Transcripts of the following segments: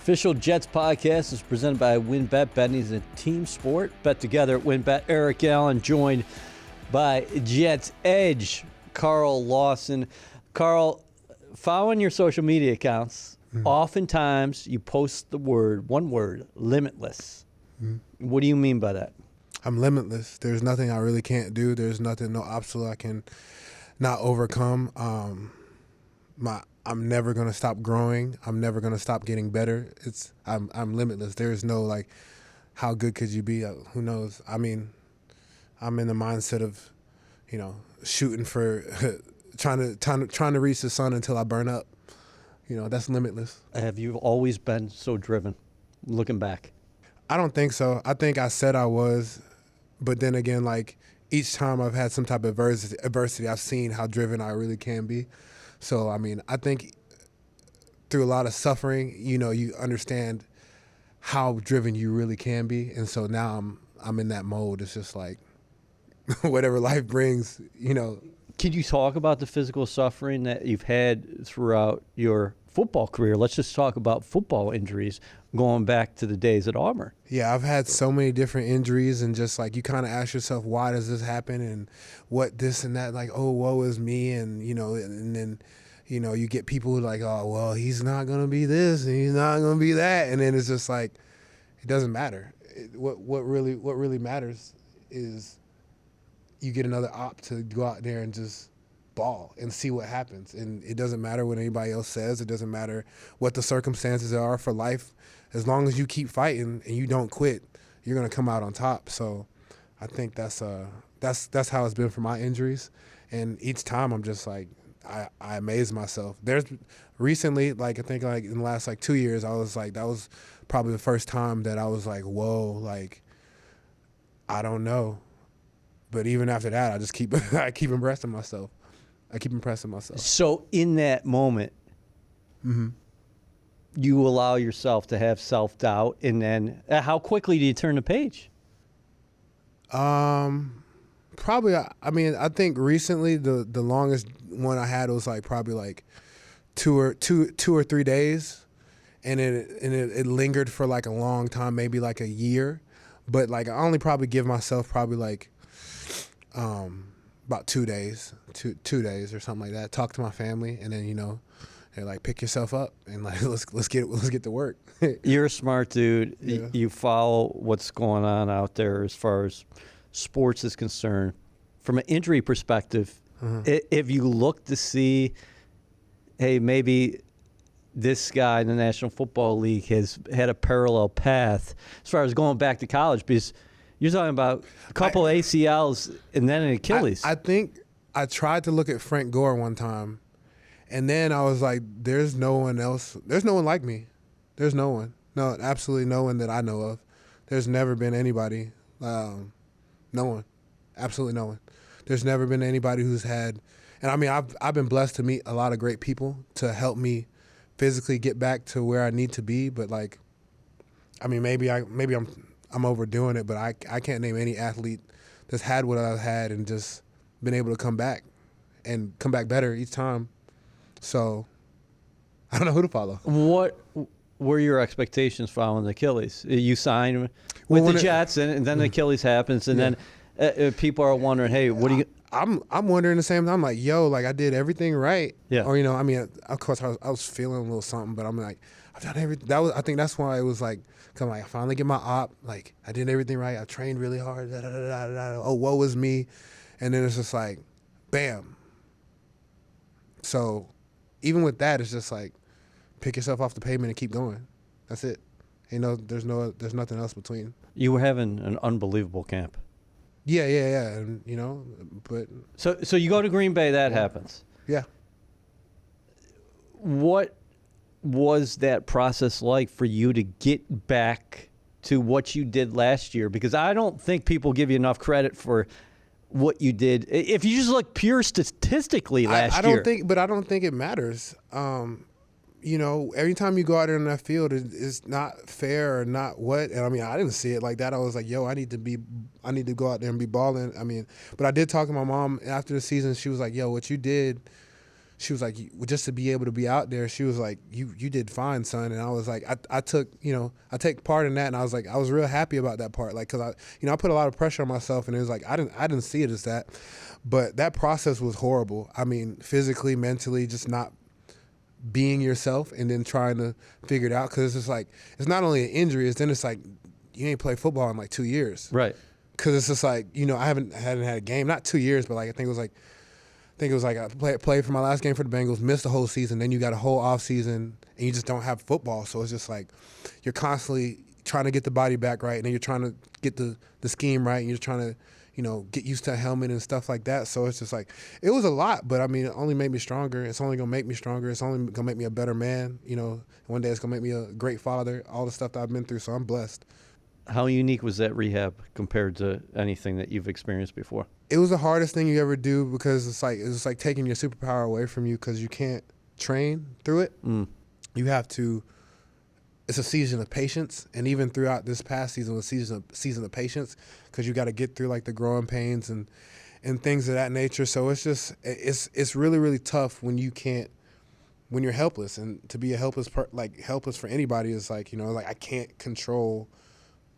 Official Jets podcast is presented by WynnBET. Betting is a team sport. Bet together at WynnBET. Eric Allen joined by Jets Edge, Carl Lawson. Carl, following your social media accounts, oftentimes you post one word, limitless. What do you mean by that? I'm limitless. There's nothing I really can't do. There's no obstacle I can not overcome. I'm never gonna stop growing. I'm never gonna stop getting better. I'm limitless. There's no like, how good could you be? Who knows? I mean, I'm in the mindset of, shooting for, trying to reach the sun until I burn up. That's limitless. Have you always been so driven, looking back? I don't think so. I think I said I was, but then again, like each time I've had some type of adversity, I've seen how driven I really can be. So, I mean, I think through a lot of suffering, you understand how driven you really can be. And so now I'm in that mode. It's just like whatever life brings, Can you talk about the physical suffering that you've had throughout your football career? Let's just talk about football injuries going back to the days at Auburn. Yeah, I've had so many different injuries, and just like you kind of ask yourself, why does this happen, and what this and that, like, oh, woe is me, and and then you get people who like, oh, well, he's not gonna be this and he's not gonna be that, and then it's just like it doesn't matter. What really matters is you get another op to go out there and just ball and see what happens. And it doesn't matter what anybody else says. It doesn't matter what the circumstances are for life. As long as you keep fighting and you don't quit, you're going to come out on top. So I think that's how it's been for my injuries. And each time I'm just like, I amaze myself. There's recently, like I think like in the last like 2 years, I was like, that was probably the first time that I was like, whoa, like, I don't know. But even after that, I just I keep impressing myself. So in that moment, you allow yourself to have self-doubt, and then how quickly do you turn the page? Probably, I think recently the longest one I had was like probably like two or 3 days, and it lingered for like a long time, maybe like a year. But like I only probably give myself probably like about 2 days, two days or something like that. Talk to my family, and then they're like, pick yourself up and like let's get to work. You're a smart dude. Yeah. You follow what's going on out there as far as sports is concerned. From an injury perspective, if you look to see, hey, maybe this guy in the National Football League has had a parallel path as far as going back to college, because you're talking about a couple ACLs and then an Achilles. I think I tried to look at Frank Gore one time, and then I was like, there's no one else. There's no one like me. There's no one. No, absolutely no one that I know of. There's never been anybody. No one. Absolutely no one. There's never been anybody who's had, and I mean, I've been blessed to meet a lot of great people to help me physically get back to where I need to be. But like, I mean, maybe I'm overdoing it, but I can't name any athlete that's had what I've had and just been able to come back better each time. So I don't know who to follow. What were your expectations following the Achilles? You signed with the Jets, and then the Achilles happens, and then people are wondering, hey, what do you? I'm wondering the same time. I'm like, yo, like I did everything right. Yeah. Or I mean, of course I was feeling a little something, but I'm like, I've done everything. I think that's why it was like, come like I finally get my op. Like I did everything right. I trained really hard. Oh, woe is me. And then it's just like, bam. So even with that, it's just like, pick yourself off the pavement and keep going. That's it. There's nothing else between. You were having an unbelievable camp. Yeah. And, but. So you go to Green Bay, that happens. Yeah. What was that process like for you to get back to what you did last year? Because I don't think people give you enough credit for what you did. If you just look pure statistically last year. I don't think it matters. Every time you go out there in that field, it's not fair or not what. And I mean, I didn't see it like that. I was like, yo, I need to go out there and be balling. I mean, but I did talk to my mom after the season. She was like, yo, what you did, she was like, just to be able to be out there, she was like, you did fine, son. And I was like, I took, I take part in that. And I was like, I was real happy about that part. Like, cause I put a lot of pressure on myself, and it was like, I didn't see it as that, but that process was horrible. I mean, physically, mentally, just not being yourself and then trying to figure it out. Cause it's just like, it's not only an injury, it's like, you ain't played football in like 2 years. Right. Cause it's just like, I hadn't had a game, not 2 years, but like, I think it was like I played for my last game for the Bengals, missed the whole season. Then you got a whole off season, and you just don't have football. So it's just like you're constantly trying to get the body back right, and then you're trying to get the scheme right, and you're trying to, get used to a helmet and stuff like that. So it's just like it was a lot, but I mean, it only made me stronger. It's only gonna make me stronger. It's only gonna make me a better man. One day it's gonna make me a great father. All the stuff that I've been through, so I'm blessed. How unique was that rehab compared to anything that you've experienced before? It was the hardest thing you ever do because it's like taking your superpower away from you because you can't train through it. You have to. It's a season of patience, and even throughout this past season, was a season of patience because you got to get through like the growing pains and things of that nature. So it's just it's really, really tough when when you're helpless, and to be a helpless for anybody is like like I can't control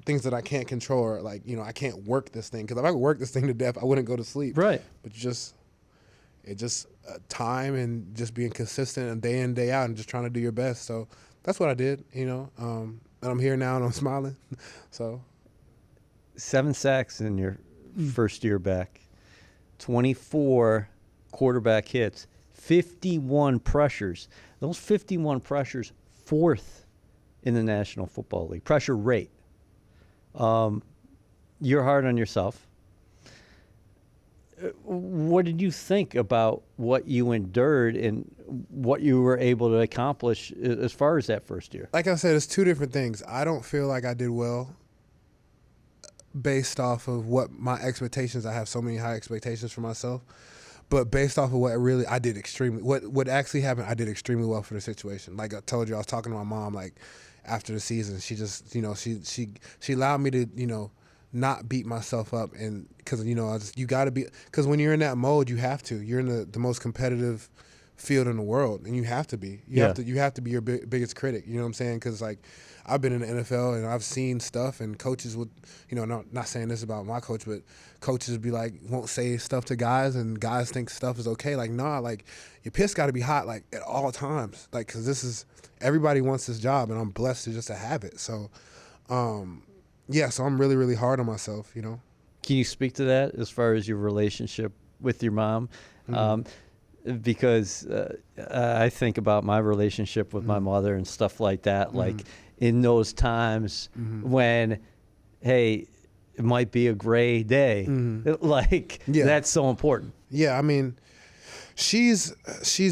things that I can't control, or like, I can't work this thing. Because if I could work this thing to death, I wouldn't go to sleep. Right. But time and just being consistent and day in, day out and just trying to do your best. So that's what I did, and I'm here now and I'm smiling. So 7 sacks in your first year back, 24 quarterback hits, 51 pressures. Those 51 pressures, 4th in the National Football League. Pressure rate. You're hard on yourself. What did you think about what you endured and what you were able to accomplish as far as that first year? Like I said, it's two different things. I don't feel like I did well based off of what my expectations. I have so many high expectations for myself. But based off of what actually happened, I did extremely well for the situation. Like I told you, I was talking to my mom, like, after the season, she just, she allowed me to, not beat myself up, and because you got to be, because when you're in that mode, you have to. You're in the most competitive field in the world, and you have to be. You have to be your biggest critic. You know what I'm saying? Because like I've been in the NFL and I've seen stuff, and coaches would, not saying this about my coach, but coaches be like, won't say stuff to guys, and guys think stuff is okay. Like, nah, like your piss got to be hot, like at all times, like, because everybody wants this job, and I'm blessed to just to have it. So, so I'm really, really hard on myself, Can you speak to that as far as your relationship with your mom? Because I think about my relationship with my mother and stuff like that, like in those times when, hey, it might be a gray day, that's so important. Yeah, I mean, she's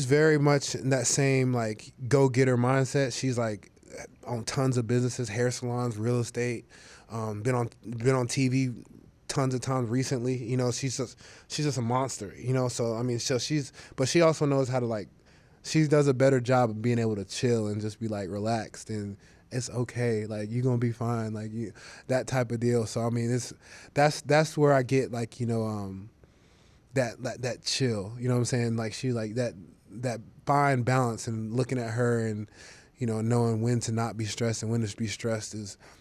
very much in that same like go-getter mindset. She's like on tons of businesses, hair salons, real estate, been on TV tons of times recently. She's just a monster. So I mean, but she also knows how to she does a better job of being able to chill and just be like relaxed, and it's okay. Like, you're gonna be fine. Like, that type of deal. So I mean, that's where I get that chill. You know what I'm saying? Like, she like that fine balance, and looking at her and knowing when to not be stressed and when to be stressed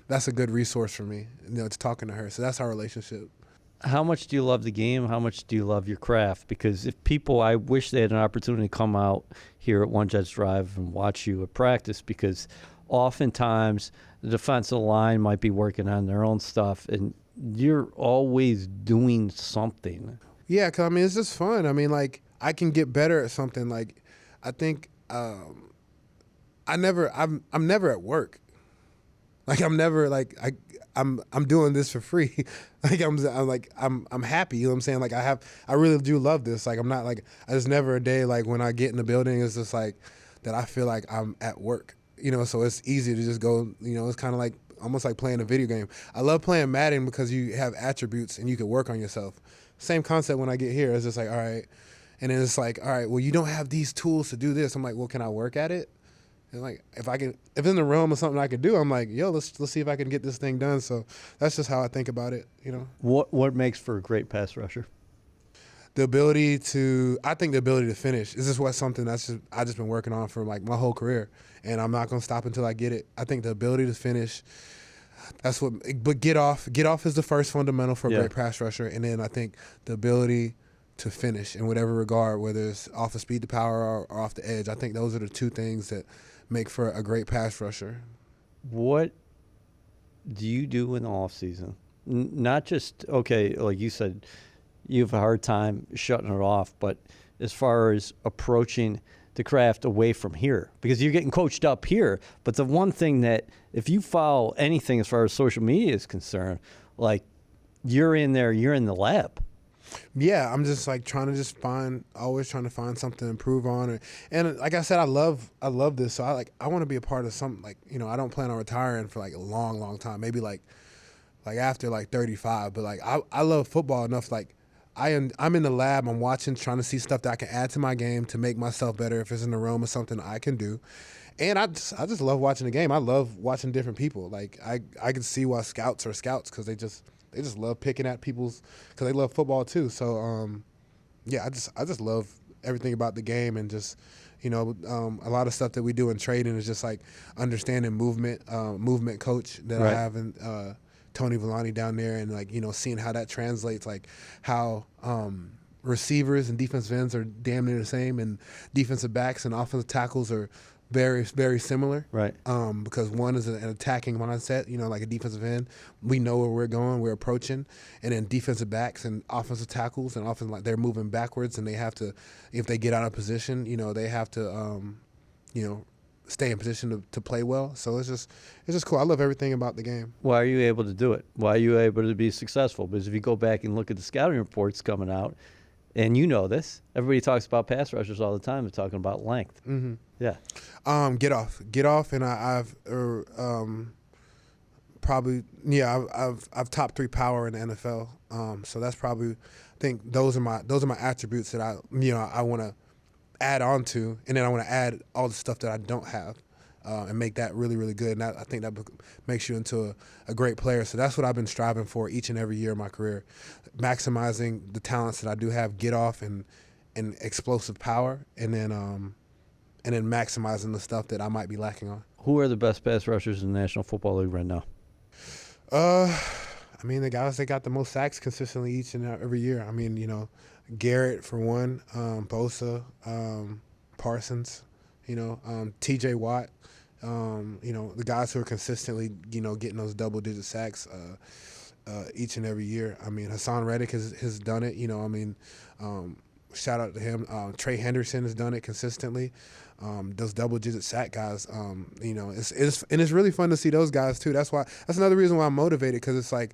that's a good resource for me. To talking to her. So that's our relationship. How much do you love the game? How much do you love your craft? Because I wish they had an opportunity to come out here at One Jets Drive and watch you at practice, because oftentimes the defensive line might be working on their own stuff, and you're always doing something. Yeah, because I mean, it's just fun. I mean, like, I can get better at something. Like, I think I'm never at work. Like, I'm never like I'm doing this for free. Like, I'm happy. You know what I'm saying? Like, I really do love this. Like, I'm not like, there's never a day like when I get in the building, it's just like that I feel like I'm at work. So it's easy to just go. It's kind of like almost like playing a video game. I love playing Madden because you have attributes and you can work on yourself. Same concept when I get here. It's just like, all right, and then it's like, all right, well, you don't have these tools to do this. I'm like, well, can I work at it? And like, if it's in the realm of something I could do, I'm like, yo, let's see if I can get this thing done. So that's just how I think about it. What makes for a great pass rusher? the ability to finish is just something I just been working on for like my whole career, and I'm not gonna stop until I get it. I think the ability to finish, but get off is the first fundamental for a great pass rusher, and then I think the ability to finish in whatever regard, whether it's off the speed to power or off the edge. I think those are the two things that make for a great pass rusher. What do you do in the off season? Not just, okay, like you said, you have a hard time shutting it off, but as far as approaching the craft away from here, because you're getting coached up here. But the one thing that, if you follow anything as far as social media is concerned, like you're in there, you're in the lab. Yeah, I'm just like always trying to find something to improve on. And like I said, I love this. So I want to be a part of something, like, you know, I don't plan on retiring for like a long, long time. Maybe like after like 35. But like I love football enough. Like I'm in the lab. I'm watching, trying to see stuff that I can add to my game to make myself better. If it's in the realm of something I can do. And I just love watching the game. I love watching different people. Like I can see why scouts are scouts, because they just love picking at people's, because they love football too. So yeah, I just love everything about the game, and just, you know, a lot of stuff that we do in trading is just like understanding movement coach that I have, and Tony Villani down there, and like, you know, seeing how that translates, like how receivers and defensive ends are damn near the same, and defensive backs and offensive tackles are very, very similar. Right. Because one is an attacking mindset, you know, like a defensive end. We know where we're going, we're approaching. And then defensive backs and offensive tackles, and often like they're moving backwards, and they have to, if they get out of position, you know, they have to, you know, stay in position to play well. So it's just cool. I love everything about the game. Why are you able to do it? Why are you able to be successful? Because if you go back and look at the scouting reports coming out, and you know this, everybody talks about pass rushers all the time. They're talking about length. Mm-hmm. Yeah. Get off, and I've probably, yeah, I've top 3 power in the NFL. So that's probably, I think those are my attributes that I want to add on to, and then I want to add all the stuff that I don't have, and make that really, really good. And I think that makes you into a great player. So that's what I've been striving for each and every year of my career, maximizing the talents that I do have, get off and explosive power, and then maximizing the stuff that I might be lacking on. Who are the best pass rushers in the National Football League right now? I mean, the guys that got the most sacks consistently each and every year. I mean, you know, Garrett for one, Bosa, Parsons, you know, T.J. Watt, you know, the guys who are consistently, you know, getting those double-digit sacks each and every year. I mean, Hassan Reddick has done it. You know, I mean, shout out to him. Trey Henderson has done it consistently. Those double-digit sack guys, you know, it's really fun to see those guys too. That's another reason why I'm motivated, because it's like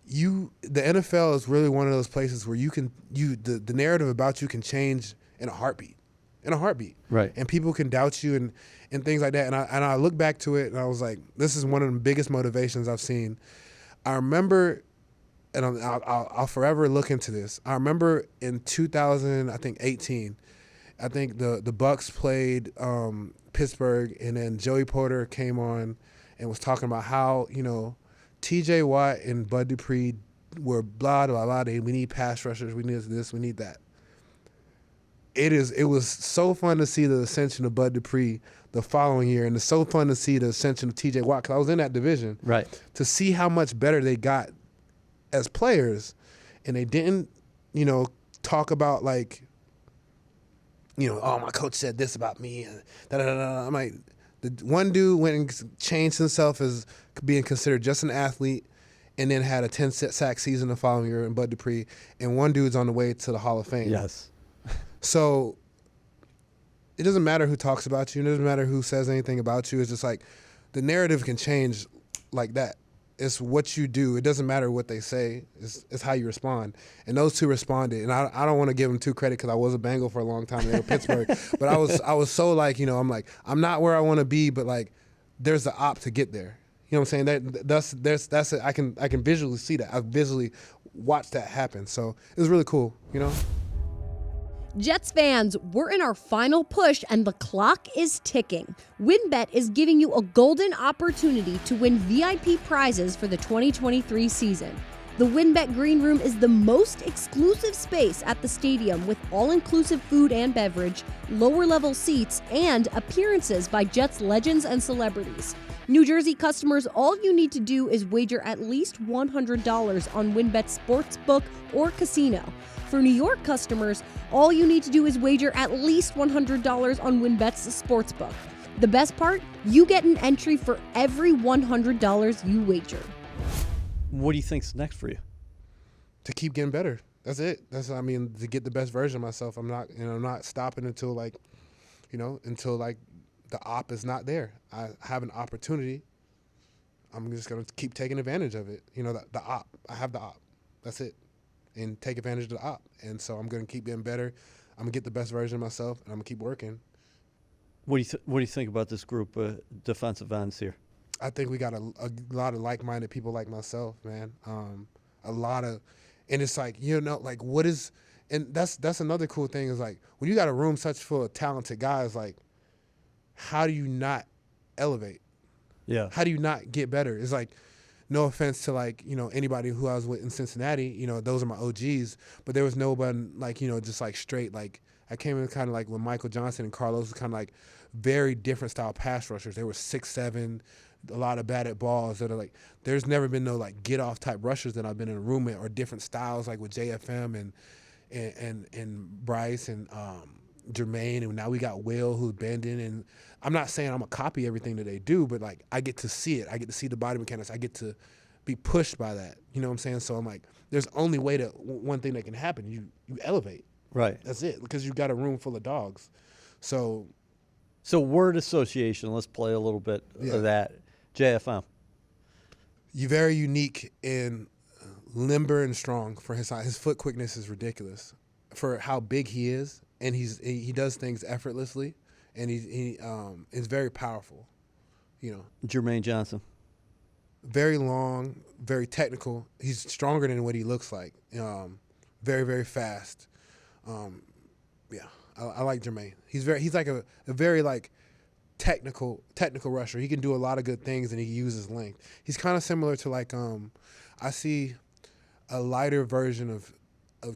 the NFL is really one of those places where the narrative about you can change in a heartbeat. Right. And people can doubt you and things like that. And I look back to it and I was like, this is one of the biggest motivations I've seen. I remember, and I'll forever look into this. I remember in 2018, I think the Bucks played Pittsburgh, and then Joey Porter came on and was talking about how, you know, T.J. Watt and Bud Dupree were blah, blah, blah. We need pass rushers. We need this. We need that. It was so fun to see the ascension of Bud Dupree the following year, and it's so fun to see the ascension of T.J. Watt, because I was in that division. Right. To see how much better they got as players, and they didn't, you know, talk about like, you know, oh, my coach said this about me, and da-da-da-da. I'm like, the one dude went and changed himself as being considered just an athlete, and then had a 10-sack season the following year in Bud Dupree, and one dude's on the way to the Hall of Fame. Yes. So it doesn't matter who talks about you. It doesn't matter who says anything about you. It's just like the narrative can change like that. It's what you do. It doesn't matter what they say. It's how you respond. And those two responded. And I don't want to give them too credit, because I was a Bengal for a long time in Pittsburgh. But I was so like, you know, I'm like, I'm not where I want to be, but like there's the op to get there. You know what I'm saying? That's it. I can visually see that. I visually watched that happen. So it was really cool, you know? Jets fans, we're in our final push and the clock is ticking. WynnBET is giving you a golden opportunity to win VIP prizes for the 2023 season. The WinBet Green Room is the most exclusive space at the stadium with all-inclusive food and beverage, lower-level seats, and appearances by Jets legends and celebrities. New Jersey customers, all you need to do is wager at least $100 on WinBet's sportsbook or casino. For New York customers, all you need to do is wager at least $100 on WinBet's sportsbook. The best part? You get an entry for every $100 you wager. What do you think's next for you? To keep getting better. That's it. To get the best version of myself. I'm not stopping until until the op is not there. I have an opportunity. I'm just going to keep taking advantage of it. The op. I have the op. That's it. And take advantage of the op. And so I'm going to keep getting better. I'm going to get the best version of myself, and I'm going to keep working. What do you think about this group of defensive ends here? I think we got a lot of like-minded people like myself, man. And it's what is, and that's another cool thing is when you got a room such full of talented guys, how do you not elevate? Yeah. How do you not get better? It's no offense to anybody who I was with in Cincinnati, those are my OGs, but there was nobody just straight I came in kind of when Michael Johnson and Carlos was kind of very different style pass rushers. They were 6'7", a lot of batted balls that are there's never been no get off type rushers that I've been in a room with, or different styles with JFM and Bryce and Jermaine, and now we got Will who's bending. And I'm not saying I'm gonna copy everything that they do, but I get to see it. I get to see the body mechanics. I get to be pushed by that. You know what I'm saying? So I'm there's only one thing that can happen. You elevate. Right. That's it, because you got a room full of dogs. So word association. Let's play a little bit of that. JFM. You're very unique and limber and strong for his size. His foot quickness is ridiculous for how big he is, and he does things effortlessly, and he is very powerful. Jermaine Johnson. Very long, very technical. He's stronger than what he looks like. Very, very fast. I like Jermaine. He's a very technical rusher. He can do a lot of good things, and he uses length. He's kind of similar to I see a lighter version of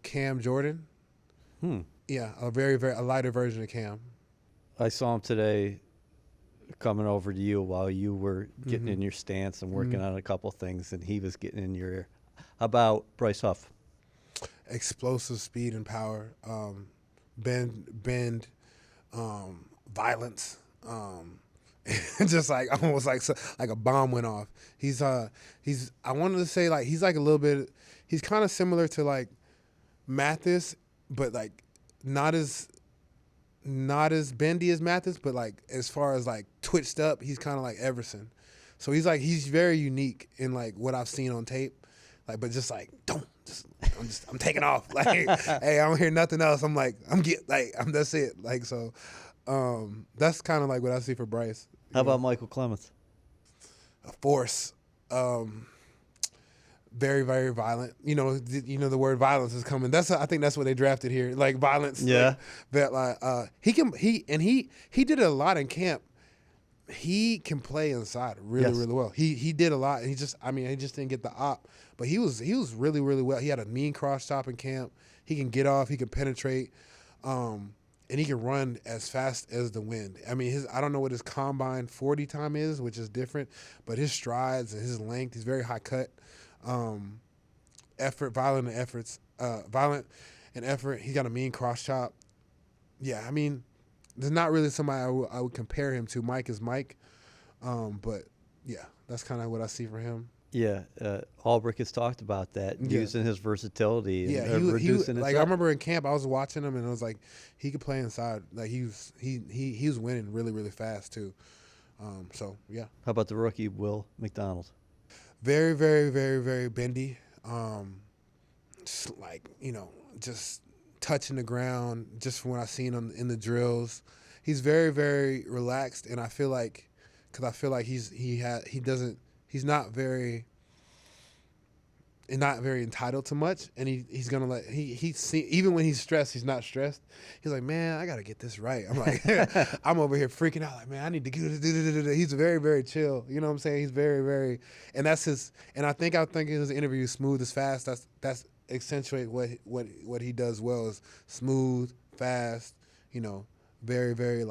Cam Jordan. Yeah, a lighter version of Cam. I saw him today coming over to you while you were getting in your stance and working on a couple things, and he was getting in your ear. How about Bryce Huff? Explosive speed and power, bend, violence, just almost like a bomb went off. He's I wanted to say he's a little bit. He's kind of similar to Mathis, but not as bendy as Mathis, but as far as twitched up, he's kind of like Everson. So he's very unique in what I've seen on tape, but just don't. I'm taking off. Hey, I don't hear nothing else. That's it. That's kind of what I see for Bryce. How about Michael Clemens? A force. Very, very violent. The word violence is coming. I think that's what they drafted here. Violence. Yeah. He did it a lot in camp. He can play inside really well. He did a lot, and he just didn't get the op. But he was really, really well. He had a mean cross chop in camp. He can get off. He can penetrate, and he can run as fast as the wind. I don't know what his combine 40 time is, which is different, but his strides and his length, he's very high cut. Violent and effort. He's got a mean cross chop. Yeah, there's not really somebody I would compare him to. Mike is Mike, but yeah, that's kind of what I see for him. Yeah, Albrecht has talked about that, using his versatility and reducing it. I remember in camp, I was watching him, and it was he could play inside. He was winning really, really fast too. So yeah. How about the rookie Will McDonald? Very, very, very, very bendy. Just touching the ground. Just from what I've seen in the drills, he's very, very relaxed, and I feel he's not very. not very entitled to much, and he's gonna even when he's stressed, he's not stressed. He's like, man, I gotta get this right. I'm like, I'm over here freaking out, like, man, I need to get it. He's very, very chill. You know what I'm saying? He's very, very, and that's his. And I think his interview, smooth is fast. That's accentuate what he does well is smooth, fast. You know, very, very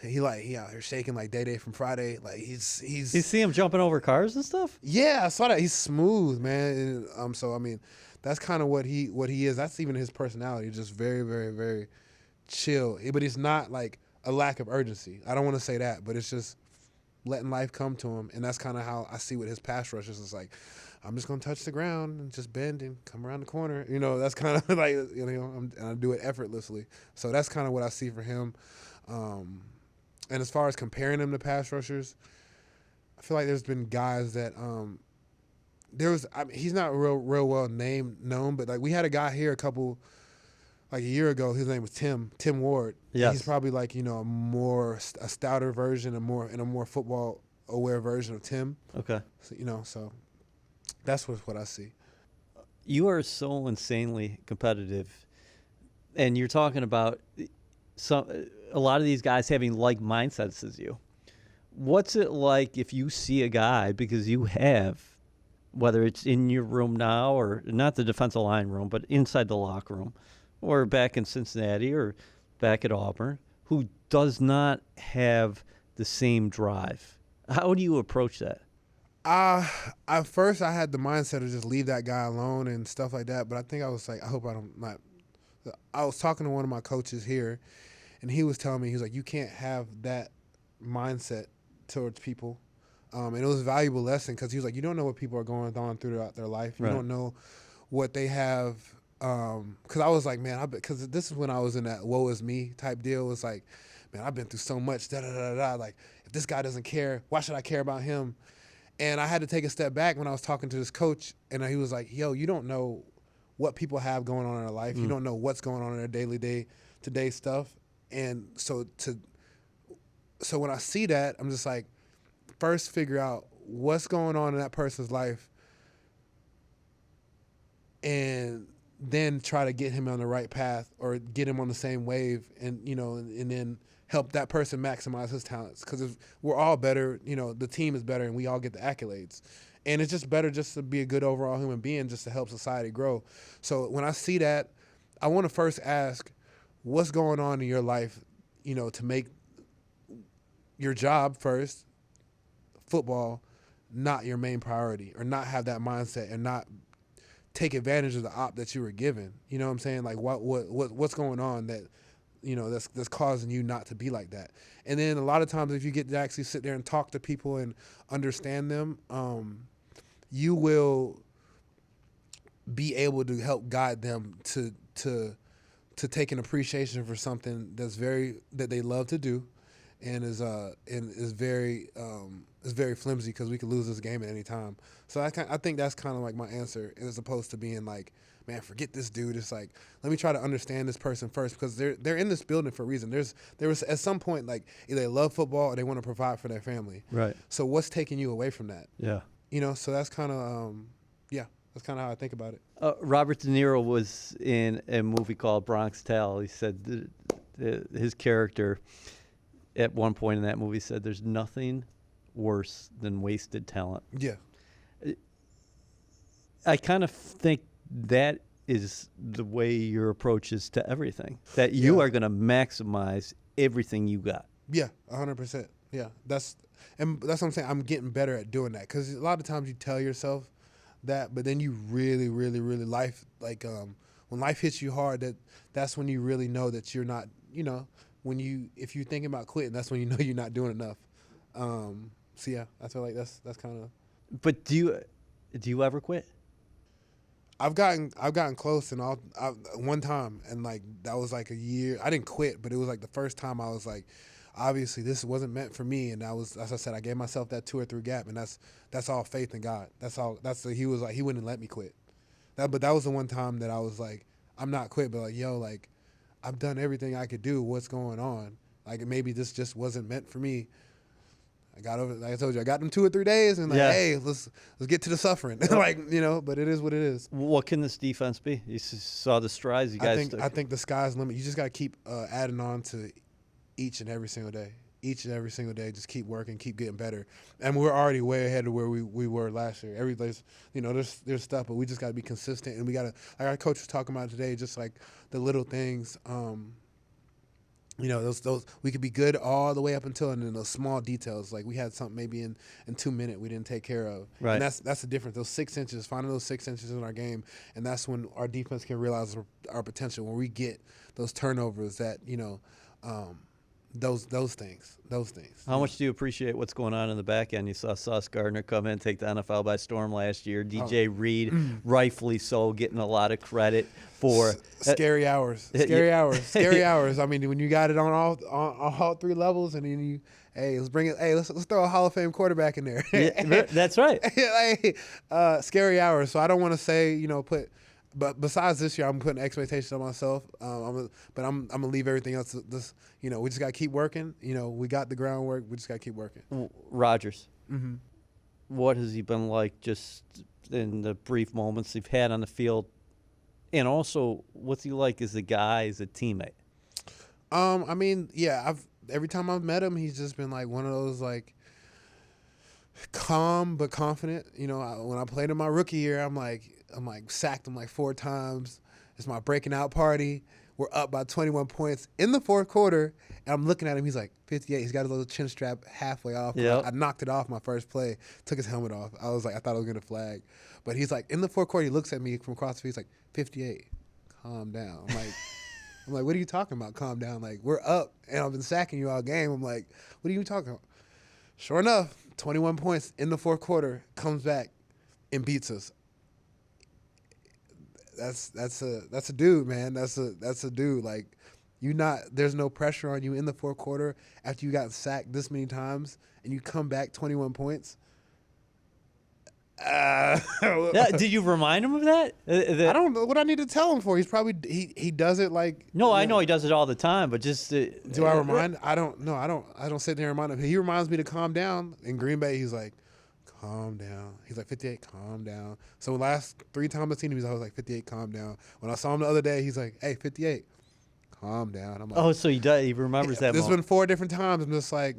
he out here shaking like Day from Friday. Like he's. You see him jumping over cars and stuff? Yeah, I saw that. He's smooth, man. And, so I mean, that's kind of what he is. That's even his personality. Just very, very, very chill. But it's not like a lack of urgency. I don't want to say that, but it's just letting life come to him. And that's kind of how I see with his pass rushers. It's like, I'm just gonna touch the ground and just bend and come around the corner. You know, that's kind of like, you know, and I do it effortlessly. So that's kind of what I see for him. And as far as comparing him to pass rushers, I feel like there's been guys that he's not real well known, but like we had a guy here a year ago. His name was Tim Ward. Yes. He's probably like, you know, a stouter version, a more football aware version of Tim. Okay. So, you know, so that's what I see. You are so insanely competitive, and you're talking about a lot of these guys having like mindsets as you. What's it like if you see a guy, because you have, whether it's in your room now or not the defensive line room, but inside the locker room or back in Cincinnati or back at Auburn, who does not have the same drive? How do you approach that? At first I had the mindset of just leave that guy alone and stuff like that, but I think I was like, I hope I was talking to one of my coaches here, and he was telling me, he was like, you can't have that mindset towards people. And it was a valuable lesson because he was like, you don't know what people are going on throughout their life. You don't know what they have. Because I was like, man, because this is when I was in that woe is me type deal. It was like, man, I've been through so much, da-da-da-da. Like, if this guy doesn't care, why should I care about him? And I had to take a step back when I was talking to this coach, and he was like, yo, you don't know what people have going on in their life. You don't know what's going on in their day-to-day stuff. And so when I see that, I'm just like, first figure out what's going on in that person's life and then try to get him on the right path or get him on the same wave and, you know, and then help that person maximize his talents. Because if we're all better, you know, the team is better and we all get the accolades. And it's just better just to be a good overall human being just to help society grow. So when I see that, I want to first ask, what's going on in your life, you know, to make your job first, football, not your main priority, or not have that mindset and not take advantage of the op that you were given. You know what I'm saying? Like what's going on that, you know, that's causing you not to be like that. And then a lot of times if you get to actually sit there and talk to people and understand them, you will be able to help guide them to take an appreciation for something that they love to do, and is very flimsy because we could lose this game at any time. So I think that's kind of like my answer, as opposed to being like, man, forget this dude. It's like, let me try to understand this person first, because they're in this building for a reason. There was at some point, like, either they love football or they want to provide for their family. Right. So what's taking you away from that? Yeah. You know, so that's kind of that's kind of how I think about it. Robert De Niro was in a movie called Bronx Tale. He said his character at one point in that movie said, there's nothing worse than wasted talent. Yeah. I kind of think that is the way your approach is to everything, that you are going to maximize everything you got. Yeah, 100%. Yeah, that's what I'm saying. I'm getting better at doing that, because a lot of times you tell yourself that, but then you really, really, really when life hits you hard, that's when you really know that you're not, you know, if you're thinking about quitting, that's when you know you're not doing enough. So yeah, I feel like that's kind of. But do you ever quit? I've gotten close, and one time, and like that was like a year. I didn't quit, but it was like the first time I was like, obviously this wasn't meant for me, and as I said, I gave myself that 2 or 3 gap, and that's all faith in God. He was like, he wouldn't let me quit. But that was the one time that I was like, I'm not quit, but like, yo, like, I've done everything I could do. What's going on? Like, maybe this just wasn't meant for me. I got over. Like I told you, I got them 2 or 3 days, and like, Yeah. hey, let's get to the suffering. Like, you know, but it is what it is. What can this defense be? You saw the strides you guys took. I think the sky's the limit. You just got to keep adding on to each and every single day. Each and every single day, just keep working, keep getting better. And we're already way ahead of where we were last year. Everybody's, you know, there's stuff, but we just got to be consistent. And we got to, like our coach was talking about today, just like the little things. You know, those we could be good all the way up until, and then those small details, like we had something maybe in 2 minutes we didn't take care of. Right. And that's the difference. Those 6 inches, finding those 6 inches in our game, and that's when our defense can realize our potential. When we get those turnovers, that, you know, those things. How much do you appreciate what's going on in the back end? You saw Sauce Gardner come in, take the NFL by storm last year. DJ Reed, rightfully so, getting a lot of credit for scary hours. Scary hours. I mean, when you got it on all 3 levels, and then you, hey, let's bring it. Hey, let's throw a Hall of Fame quarterback in there. Yeah, that's right. Scary hours. So I don't want to say, you know, but besides this year, I'm putting expectations on myself. I'm gonna leave everything else. This, you know, we just gotta keep working. You know, we got the groundwork. We just gotta keep working. Rodgers, Mm-hmm. what has he been like just in the brief moments they've had on the field, and also what's he like as a guy, as a teammate? I mean, yeah, every time I've met him, he's just been like one of those like calm but confident. You know, when I played in my rookie year, I'm like sacked him like 4 times. It's my breaking out party. We're up by 21 points in the 4th quarter, and I'm looking at him. He's like 58. He's got his little chin strap halfway off. Yep. I knocked it off my first play, took his helmet off. I thought I was going to flag. But he's like, in the 4th quarter, he looks at me from across the field. He's like, 58, calm down. I'm like, what are you talking about, calm down? Like, we're up, and I've been sacking you all game. I'm like, what are you talking about? Sure enough, 21 points in the 4th quarter, comes back and beats us. That's a dude, man. That's a dude. Like, there's no pressure on you in the 4th quarter after you got sacked this many times, and you come back 21 points. Yeah, did you remind him of that? I don't know what I need to tell him for. He's probably he does it like. No, I know he does it all the time, but just do I remind? I don't know. I don't sit there and remind him. He reminds me to calm down. In Green Bay, he's like, calm down. He's like, 58, calm down. So the last 3 times I've seen him, he's always like, 58, calm down. When I saw him the other day, he's like, hey, 58, calm down. I'm like, oh, so he remembers that. There's moment. been 4 different times. I'm just like,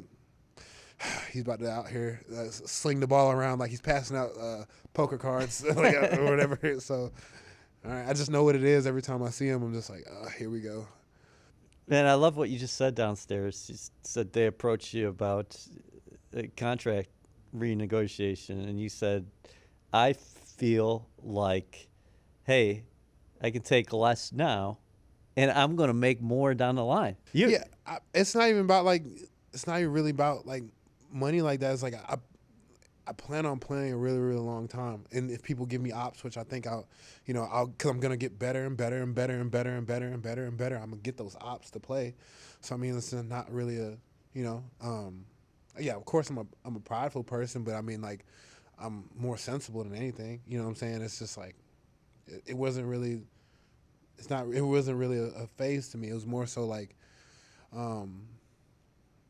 he's about to out here sling the ball around like he's passing out poker cards or whatever. So, all right, I just know what it is every time I see him. I'm just like, oh, here we go. Man, I love what you just said downstairs. You said they approached you about a contract renegotiation, and you said, I feel like, hey, I can take less now, and I'm going to make more down the line. It's not even about like, it's not even really about like money like that. It's like I plan on playing a really, really long time, and if people give me ops, which I think because I'm gonna get better and better and better and better and better and better and better, I'm gonna get those ops to play. So I mean, it's not really a, yeah, of course I'm a prideful person, but I mean, like, I'm more sensible than anything. You know what I'm saying? It's just like it wasn't really a phase to me. It was more so like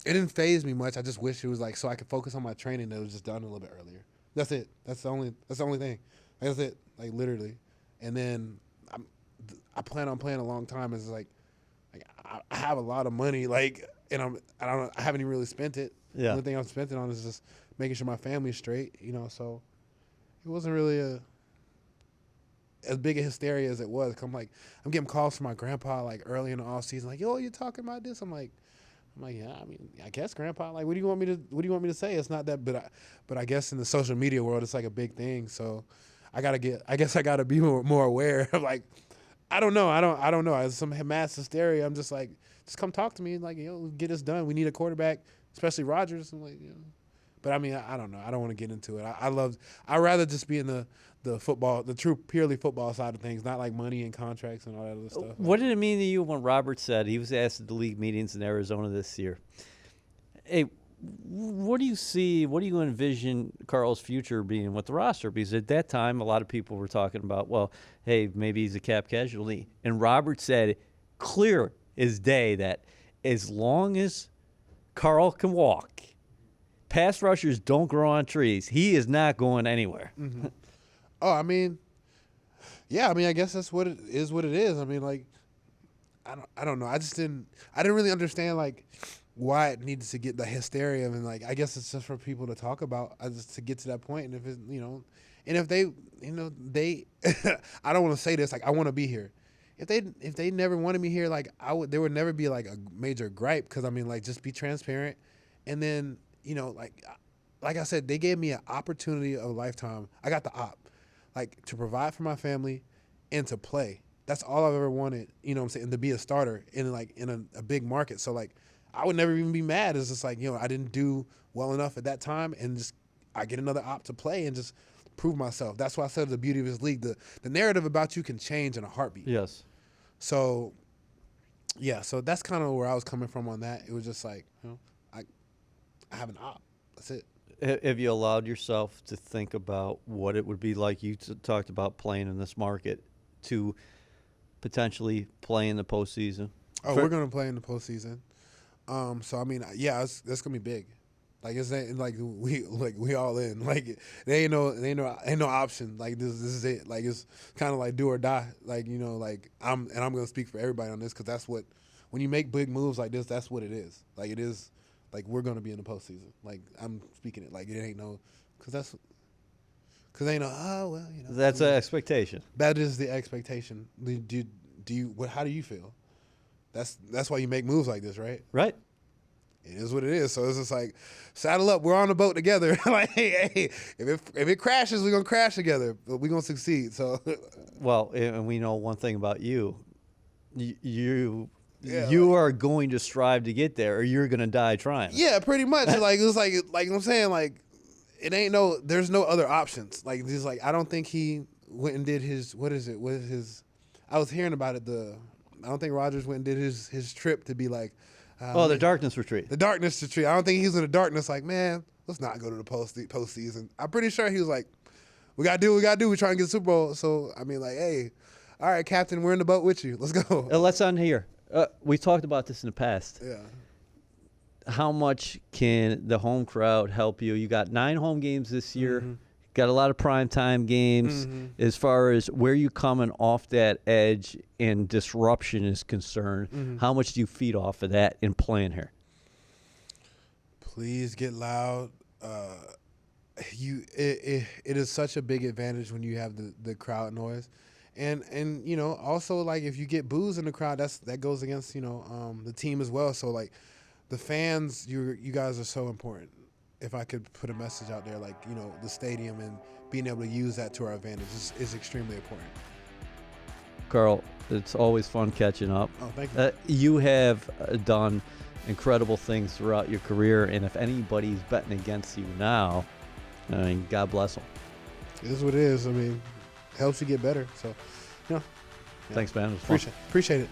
it didn't phase me much. I just wish it was like so I could focus on my training that was just done a little bit earlier. That's it. That's the only thing. That's it. Like, literally. And then I plan on playing a long time. It's like I have a lot of money, like, and I haven't even really spent it. Yeah. The only thing I've spent it on is just making sure my family's straight, so it wasn't really as big a hysteria as it was. I'm getting calls from my grandpa like early in the off season, like, yo, you talking about this? I'm like, yeah, I mean, I guess, Grandpa. Like, what do you want me to say? It's not that, but I guess in the social media world, it's like a big thing. So I guess I gotta be more aware. Like, I don't know. It's some mass hysteria. I'm just like, just come talk to me and like, get this done. We need a quarterback, especially Rodgers. I'm like, But I mean, I don't know. I don't want to get into it. I'd rather just be in the football, the true purely football side of things, not like money and contracts and all that other stuff. What did it mean to you when Robert said he was asked at the league meetings in Arizona this year? Hey, what do you see? What do you envision Carl's future being with the roster? Because at that time, a lot of people were talking about, well, hey, maybe he's a cap casualty. And Robert said clear as day that as long as Carl can walk, pass rushers don't grow on trees. He is not going anywhere. Mm-hmm. Oh, I mean, yeah. I mean, I guess that's what it is. What it is. I mean, like, I don't know. I didn't really understand like why it needed to get the hysteria, and like I guess it's just for people to talk about, just to get to that point. And if it's and if they they I don't want to say this, like I want to be here. If they never wanted me here, like there would never be like a major gripe, because I mean, like, just be transparent. And then like I said, they gave me an opportunity of a lifetime. I got the op, like, to provide for my family and to play. That's all I've ever wanted, you know what I'm saying, and to be a starter in a big market. So like I would never even be mad. It's just like, I didn't do well enough at that time, and just I get another op to play and just prove myself. That's why I said the beauty of his league. The narrative about you can change in a heartbeat. Yes. So, yeah, so that's kind of where I was coming from on that. It was just like, I have an op. That's it. Have you allowed yourself to think about what it would be like? You talked about playing in this market, to potentially play in the postseason. Oh, we're gonna play in the postseason. So I mean, yeah, that's gonna be big. Like, it's like we all in. Like, there ain't no option. Like, this is it. Like, it's kind of like do or die. Like, like I'm gonna speak for everybody on this, because that's what, when you make big moves like this, that's what it is. Like, it is, like, we're gonna be in the postseason. Like, I'm speaking it. Like, it ain't no, because ain't no, oh well, That's an expectation. That is the expectation. How do you feel? That's why you make moves like this, right? Right. It is what it is. So it's just like, saddle up. We're on the boat together. Like, hey, if it crashes, we're gonna crash together, but we're gonna succeed. So, well, and we know one thing about you. You Yeah, are going to strive to get there, or you're gonna die trying. Yeah, pretty much. Like, it was like I'm saying, like, it ain't there's no other options. Like, just like, I don't think he went and did his, I was hearing about it. I don't think Rodgers went and did his trip to be like, the darkness retreat. The darkness retreat. I don't think he's in the darkness like, man, let's not go to the postseason. I'm pretty sure he was like, we got to do what we got to do. We're trying to get the Super Bowl. So, I mean, like, hey, all right, Captain, we're in the boat with you. Let's go. Let's end here. We talked about this in the past. Yeah. How much can the home crowd help you? You got 9 home games this year. Mm-hmm. Got a lot of primetime games. Mm-hmm. As far as where you coming off that edge and disruption is concerned, Mm-hmm. how much do you feed off of that in playing here? Please get loud. It is such a big advantage when you have the crowd noise, and also, like, if you get boos in the crowd, that goes against the team as well. So, like, the fans, you guys are so important. If I could put a message out there, like, the stadium and being able to use that to our advantage is extremely important. Carl, it's always fun catching up. Oh, thank you. You have done incredible things throughout your career, and if anybody's betting against you now, I mean, God bless them. It is what it is. I mean, it helps you get better. So, Thanks, man. It was fun. Appreciate it.